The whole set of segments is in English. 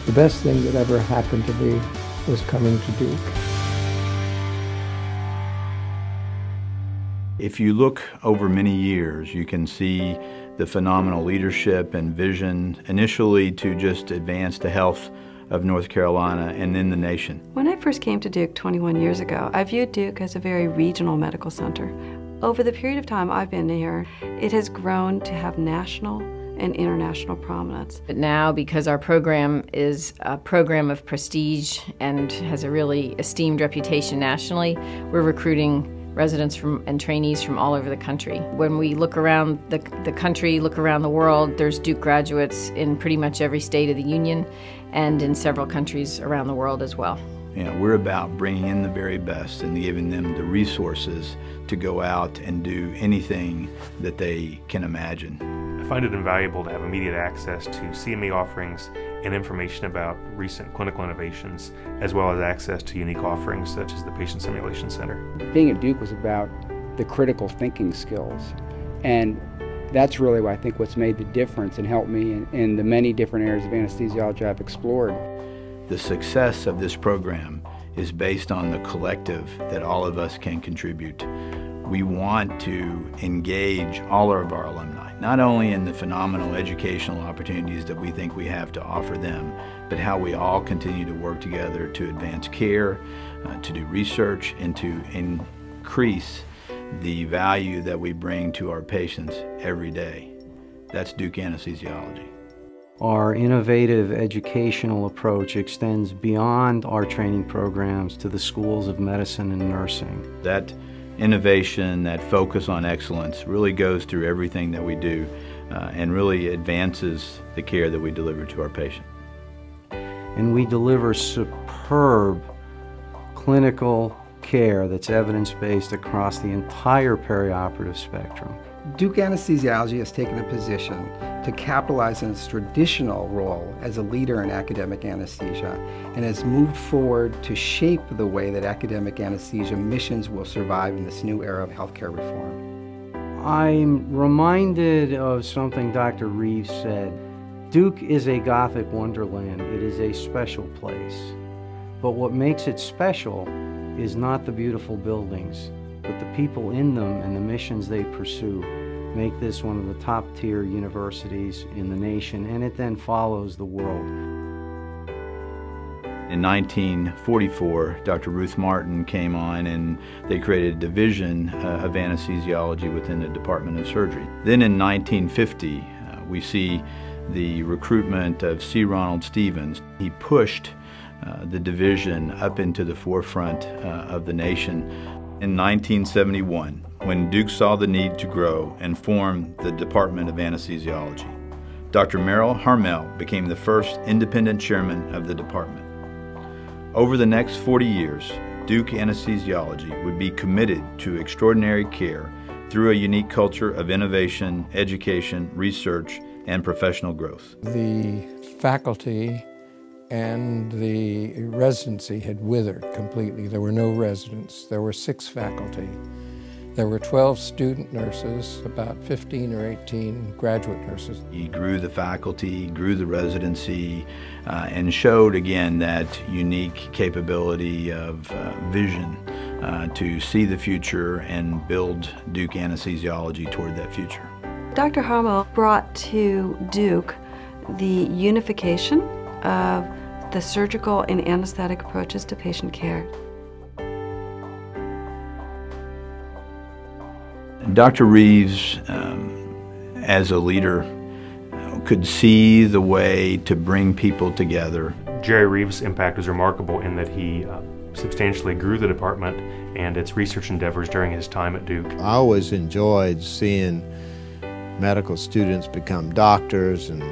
The best thing that ever happened to me was coming to Duke. If you look over many years, you can see the phenomenal leadership and vision initially to just advance the health of North Carolina and then the nation. When I first came to Duke 21 years ago, I viewed Duke as a very regional medical center. Over the period of time I've been here, it has grown to have national and international prominence. But now, because our program is a program of prestige and has a really esteemed reputation nationally, we're recruiting residents and trainees from all over the country. When we look around the country, look around the world, there's Duke graduates in pretty much every state of the Union and in several countries around the world as well. You know, we're about bringing in the very best and giving them the resources to go out and do anything that they can imagine. I find it invaluable to have immediate access to CME offerings and information about recent clinical innovations, as well as access to unique offerings such as the Patient Simulation Center. Being at Duke was about the critical thinking skills, and that's really, I think, what's made the difference and helped me in the many different areas of anesthesiology I've explored. The success of this program is based on the collective that all of us can contribute. We want to engage all of our alumni, not only in the phenomenal educational opportunities that we think we have to offer them, but how we all continue to work together to advance care, to do research, and to increase the value that we bring to our patients every day. That's Duke Anesthesiology. Our innovative educational approach extends beyond our training programs to the schools of medicine and nursing. That innovation, that focus on excellence really goes through everything that we do and really advances the care that we deliver to our patients. And we deliver superb clinical care that's evidence-based across the entire perioperative spectrum. Duke Anesthesiology has taken a position to capitalize on its traditional role as a leader in academic anesthesia and has moved forward to shape the way that academic anesthesia missions will survive in this new era of healthcare reform. I'm reminded of something Dr. Reeves said. Duke is a Gothic wonderland. It is a special place. But what makes it special is not the beautiful buildings, but the people in them and the missions they pursue make this one of the top-tier universities in the nation, and it then follows the world. In 1944, Dr. Ruth Martin came on and they created a division of anesthesiology within the Department of Surgery. Then in 1950, we see the recruitment of C. Ronald Stevens. He pushed the division up into the forefront of the nation. In 1971, when Duke saw the need to grow and form the Department of Anesthesiology, Dr. Merrill Harmel became the first independent chairman of the department. Over the next 40 years, Duke Anesthesiology would be committed to extraordinary care through a unique culture of innovation, education, research, and professional growth. The faculty and the residency had withered completely. There were no residents. There were 6 faculty. There were 12 student nurses, about 15 or 18 graduate nurses. He grew the faculty, grew the residency, and showed again that unique capability of vision to see the future and build Duke Anesthesiology toward that future. Dr. Harmel brought to Duke the unification of the surgical and anesthetic approaches to patient care. Dr. Reeves, as a leader, could see the way to bring people together. Jerry Reeves' impact was remarkable in that he substantially grew the department and its research endeavors during his time at Duke. I always enjoyed seeing medical students become doctors and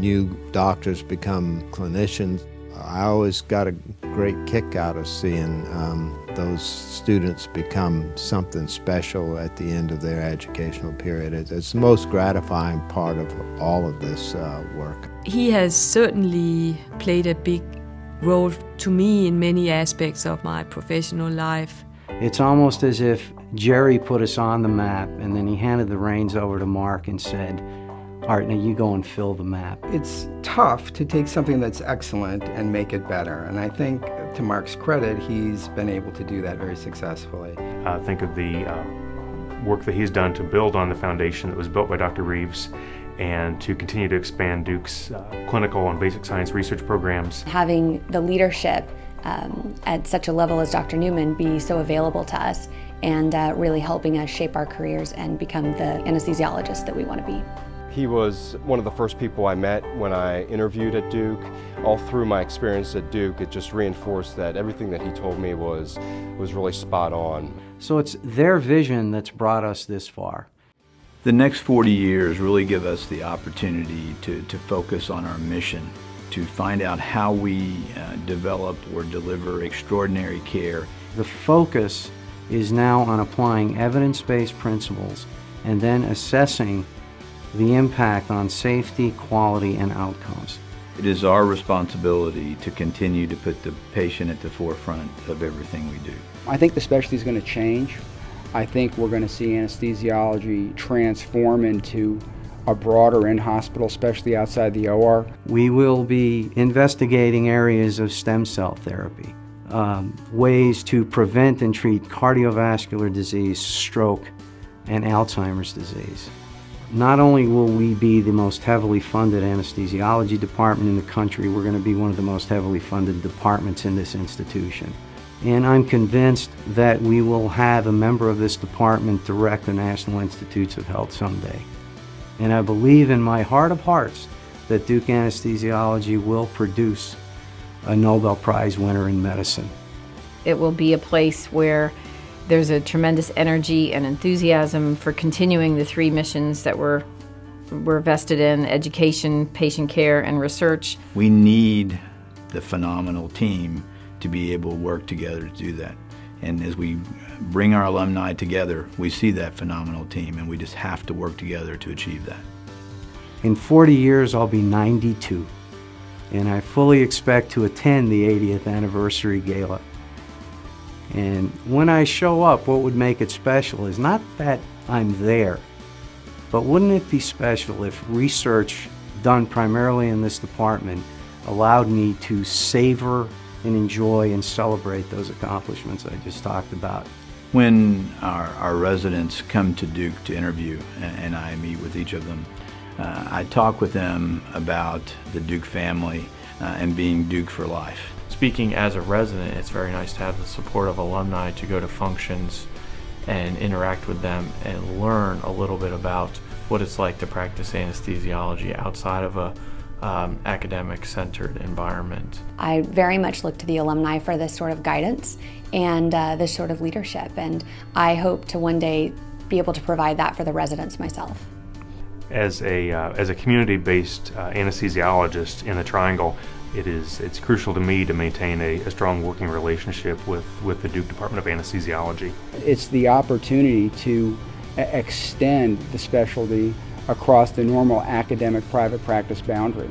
new doctors become clinicians. I always got a great kick out of seeing those students become something special at the end of their educational period. It's the most gratifying part of all of this work. He has certainly played a big role to me in many aspects of my professional life. It's almost as if Jerry put us on the map and then he handed the reins over to Mark and said, All right, now you go and fill the map. It's tough to take something that's excellent and make it better, and I think, to Mark's credit, he's been able to do that very successfully. Think of the work that he's done to build on the foundation that was built by Dr. Reeves and to continue to expand Duke's clinical and basic science research programs. Having the leadership at such a level as Dr. Newman be so available to us and really helping us shape our careers and become the anesthesiologists that we want to be. He was one of the first people I met when I interviewed at Duke. All through my experience at Duke, it just reinforced that everything that he told me was really spot on. So it's their vision that's brought us this far. The next 40 years really give us the opportunity to focus on our mission, to find out how we develop or deliver extraordinary care. The focus is now on applying evidence-based principles and then assessing the impact on safety, quality, and outcomes. It is our responsibility to continue to put the patient at the forefront of everything we do. I think the specialty is going to change. I think we're going to see anesthesiology transform into a broader in-hospital specialty outside the OR. We will be investigating areas of stem cell therapy, ways to prevent and treat cardiovascular disease, stroke, and Alzheimer's disease. Not only will we be the most heavily funded anesthesiology department in the country, we're going to be one of the most heavily funded departments in this institution. And I'm convinced that we will have a member of this department direct the National Institutes of Health someday. And I believe in my heart of hearts that Duke Anesthesiology will produce a Nobel Prize winner in medicine. It will be a place where there's a tremendous energy and enthusiasm for continuing the three missions that we're vested in: education, patient care, and research. We need the phenomenal team to be able to work together to do that. And as we bring our alumni together, we see that phenomenal team, and we just have to work together to achieve that. In 40 years, I'll be 92, and I fully expect to attend the 80th anniversary gala. And when I show up, what would make it special is not that I'm there, but wouldn't it be special if research done primarily in this department allowed me to savor and enjoy and celebrate those accomplishments I just talked about. When our residents come to Duke to interview, and I meet with each of them, I talk with them about the Duke family and being Duke for life. Speaking as a resident, it's very nice to have the support of alumni to go to functions and interact with them and learn a little bit about what it's like to practice anesthesiology outside of a academic-centered environment. I very much look to the alumni for this sort of guidance and this sort of leadership, and I hope to one day be able to provide that for the residents myself. As a community-based anesthesiologist in the Triangle, it's crucial to me to maintain a strong working relationship with the Duke Department of Anesthesiology. It's the opportunity to extend the specialty across the normal academic private practice boundary.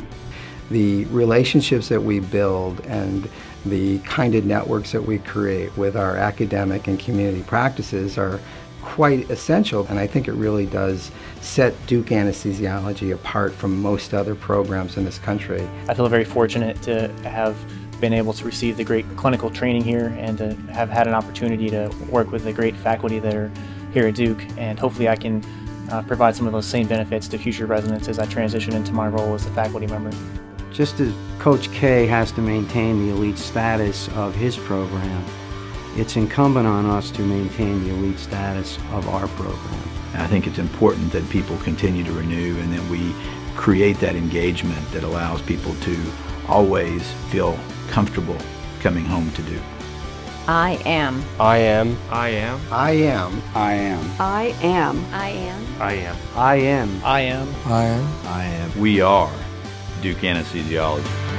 The relationships that we build and the kind of networks that we create with our academic and community practices are quite essential, and I think it really does set Duke Anesthesiology apart from most other programs in this country. I feel very fortunate to have been able to receive the great clinical training here and to have had an opportunity to work with the great faculty that are here at Duke, and hopefully I can provide some of those same benefits to future residents as I transition into my role as a faculty member. Just as Coach K has to maintain the elite status of his program, it's incumbent on us to maintain the elite status of our program. I think it's important that people continue to renew and that we create that engagement that allows people to always feel comfortable coming home to Duke. I am. I am. I am. I am. I am. I am. I am. I am. I am. I am. I am. I am. We are Duke Anesthesiology.